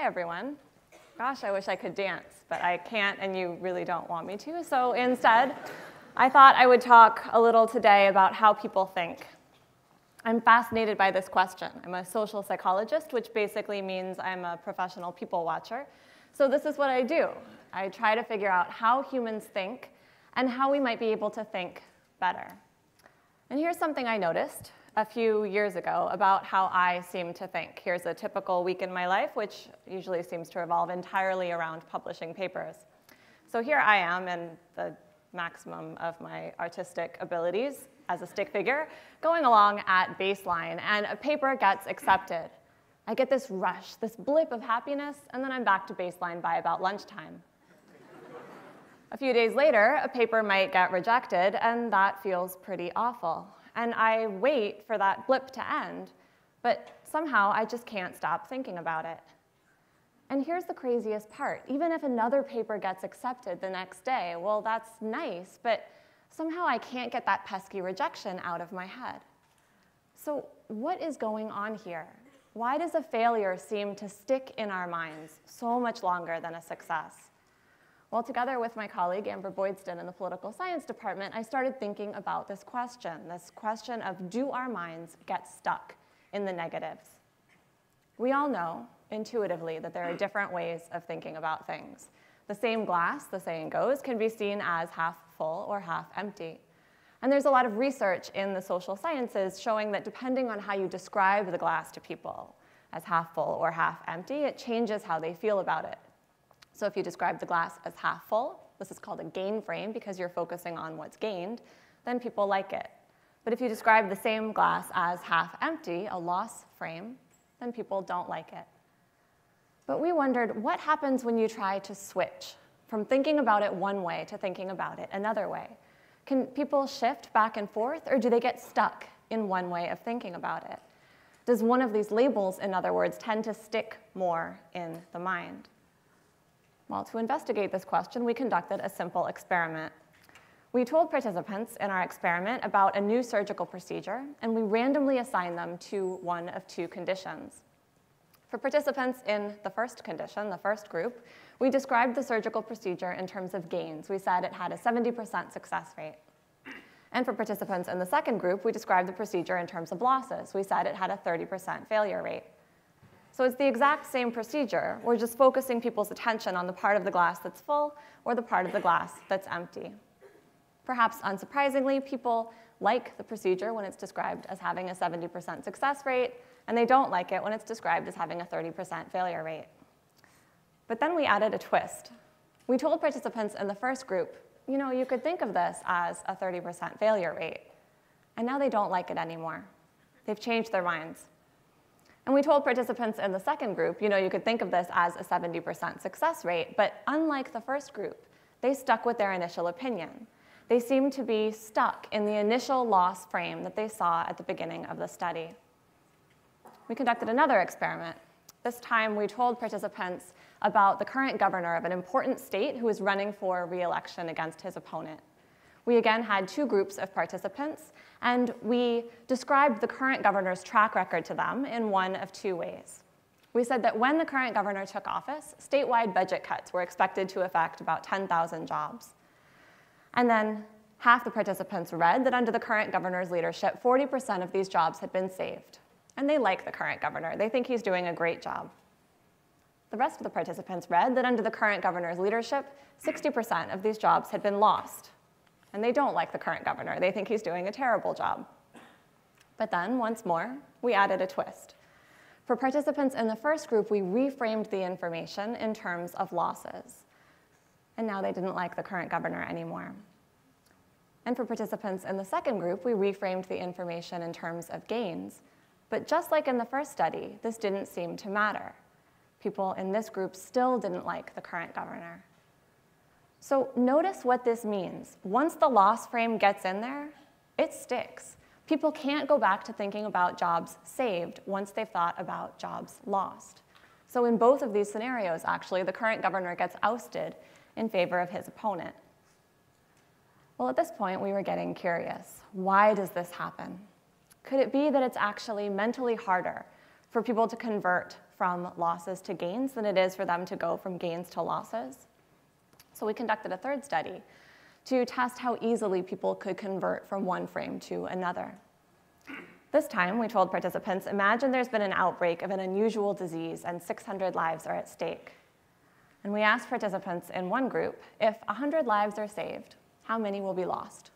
Hi, everyone. Gosh, I wish I could dance, but I can't, and you really don't want me to. So instead, I thought I would talk a little today about how people think. I'm fascinated by this question. I'm a social psychologist, which basically means I'm a professional people watcher. So this is what I do. I try to figure out how humans think and how we might be able to think better. And here's something I noticed a few years ago about how I seem to think. Here's a typical week in my life, which usually seems to revolve entirely around publishing papers. So here I am in the maximum of my artistic abilities as a stick figure, going along at baseline, and a paper gets accepted. I get this rush, this blip of happiness, and then I'm back to baseline by about lunchtime. A few days later, a paper might get rejected, and that feels pretty awful. And I wait for that blip to end, but somehow I just can't stop thinking about it. And here's the craziest part. Even if another paper gets accepted the next day, well, that's nice, but somehow I can't get that pesky rejection out of my head. So what is going on here? Why does a failure seem to stick in our minds so much longer than a success? Well, together with my colleague, Amber Boydston, in the political science department, I started thinking about this question of, do our minds get stuck in the negatives? We all know intuitively that there are different ways of thinking about things. The same glass, the saying goes, can be seen as half full or half empty. And there's a lot of research in the social sciences showing that depending on how you describe the glass to people, as half full or half empty, it changes how they feel about it. So if you describe the glass as half full, this is called a gain frame because you're focusing on what's gained, then people like it. But if you describe the same glass as half empty, a loss frame, then people don't like it. But we wondered, what happens when you try to switch from thinking about it one way to thinking about it another way? Can people shift back and forth, or do they get stuck in one way of thinking about it? Does one of these labels, in other words, tend to stick more in the mind? Well, to investigate this question, we conducted a simple experiment. We told participants in our experiment about a new surgical procedure, and we randomly assigned them to one of two conditions. For participants in the first condition, the first group, we described the surgical procedure in terms of gains. We said it had a 70% success rate. And for participants in the second group, we described the procedure in terms of losses. We said it had a 30% failure rate. So it's the exact same procedure. We're just focusing people's attention on the part of the glass that's full or the part of the glass that's empty. Perhaps unsurprisingly, people like the procedure when it's described as having a 70% success rate, and they don't like it when it's described as having a 30% failure rate. But then we added a twist. We told participants in the first group, you know, you could think of this as a 30% failure rate. And now they don't like it anymore. They've changed their minds. And we told participants in the second group, you know, you could think of this as a 70% success rate, but unlike the first group, they stuck with their initial opinion. They seemed to be stuck in the initial loss frame that they saw at the beginning of the study. We conducted another experiment. This time, we told participants about the current governor of an important state who is running for re-election against his opponent. We again had two groups of participants, and we described the current governor's track record to them in one of two ways. We said that when the current governor took office, statewide budget cuts were expected to affect about 10,000 jobs. And then half the participants read that under the current governor's leadership, 40% of these jobs had been saved. And they like the current governor. They think he's doing a great job. The rest of the participants read that under the current governor's leadership, 60% of these jobs had been lost. And they don't like the current governor. They think he's doing a terrible job. But then, once more, we added a twist. For participants in the first group, we reframed the information in terms of losses. And now they didn't like the current governor anymore. And for participants in the second group, we reframed the information in terms of gains. But just like in the first study, this didn't seem to matter. People in this group still didn't like the current governor. So notice what this means. Once the loss frame gets in there, it sticks. People can't go back to thinking about jobs saved once they've thought about jobs lost. So in both of these scenarios, actually, the current governor gets ousted in favor of his opponent. Well, at this point, we were getting curious. Why does this happen? Could it be that it's actually mentally harder for people to convert from losses to gains than it is for them to go from gains to losses. So we conducted a third study to test how easily people could convert from one frame to another. This time, we told participants, imagine there's been an outbreak of an unusual disease and 600 lives are at stake. And we asked participants in one group, if 100 lives are saved, how many will be lost?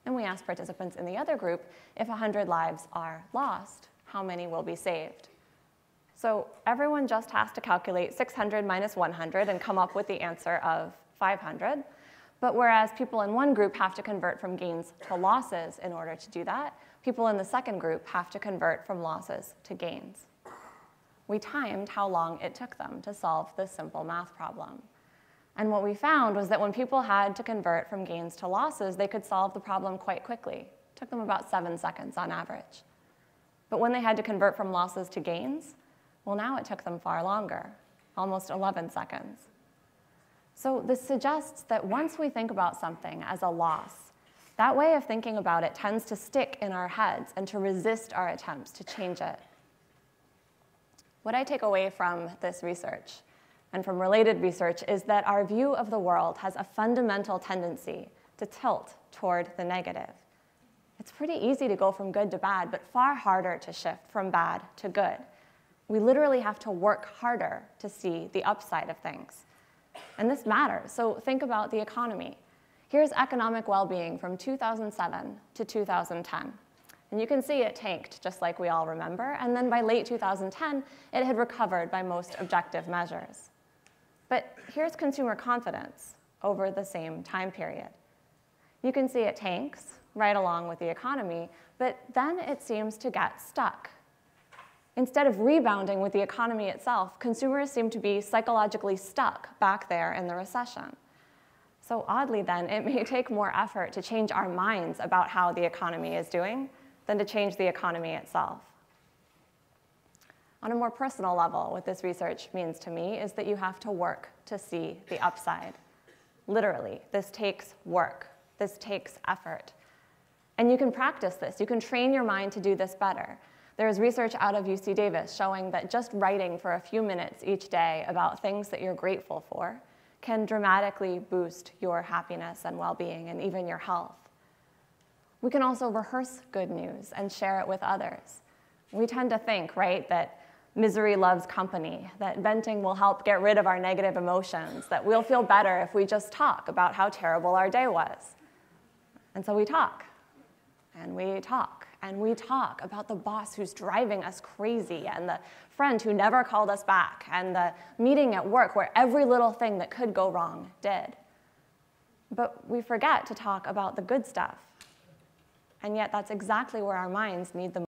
And we asked participants in the other group, if 100 lives are lost, how many will be saved? So everyone just has to calculate 600 minus 100 and come up with the answer of 500. But whereas people in one group have to convert from gains to losses in order to do that, people in the second group have to convert from losses to gains. We timed how long it took them to solve this simple math problem. And what we found was that when people had to convert from gains to losses, they could solve the problem quite quickly. It took them about 7 seconds on average. But when they had to convert from losses to gains, well, now it took them far longer, almost 11 seconds. So this suggests that once we think about something as a loss, that way of thinking about it tends to stick in our heads and to resist our attempts to change it. What I take away from this research and from related research is that our view of the world has a fundamental tendency to tilt toward the negative. It's pretty easy to go from good to bad, but far harder to shift from bad to good. We literally have to work harder to see the upside of things. And this matters, so think about the economy. Here's economic well-being from 2007 to 2010. And you can see it tanked, just like we all remember, and then by late 2010, it had recovered by most objective measures. But here's consumer confidence over the same time period. You can see it tanks right along with the economy, but then it seems to get stuck. Instead of rebounding with the economy itself, consumers seem to be psychologically stuck back there in the recession. So oddly then, it may take more effort to change our minds about how the economy is doing than to change the economy itself. On a more personal level, what this research means to me is that you have to work to see the upside. Literally, this takes work. This takes effort. And you can practice this. You can train your mind to do this better. There is research out of UC Davis showing that just writing for a few minutes each day about things that you're grateful for can dramatically boost your happiness and well-being and even your health. We can also rehearse good news and share it with others. We tend to think, right, that misery loves company, that venting will help get rid of our negative emotions, that we'll feel better if we just talk about how terrible our day was. And so we talk, and we talk, and we talk about the boss who's driving us crazy, and the friend who never called us back, and the meeting at work where every little thing that could go wrong did. But we forget to talk about the good stuff. And yet that's exactly where our minds need the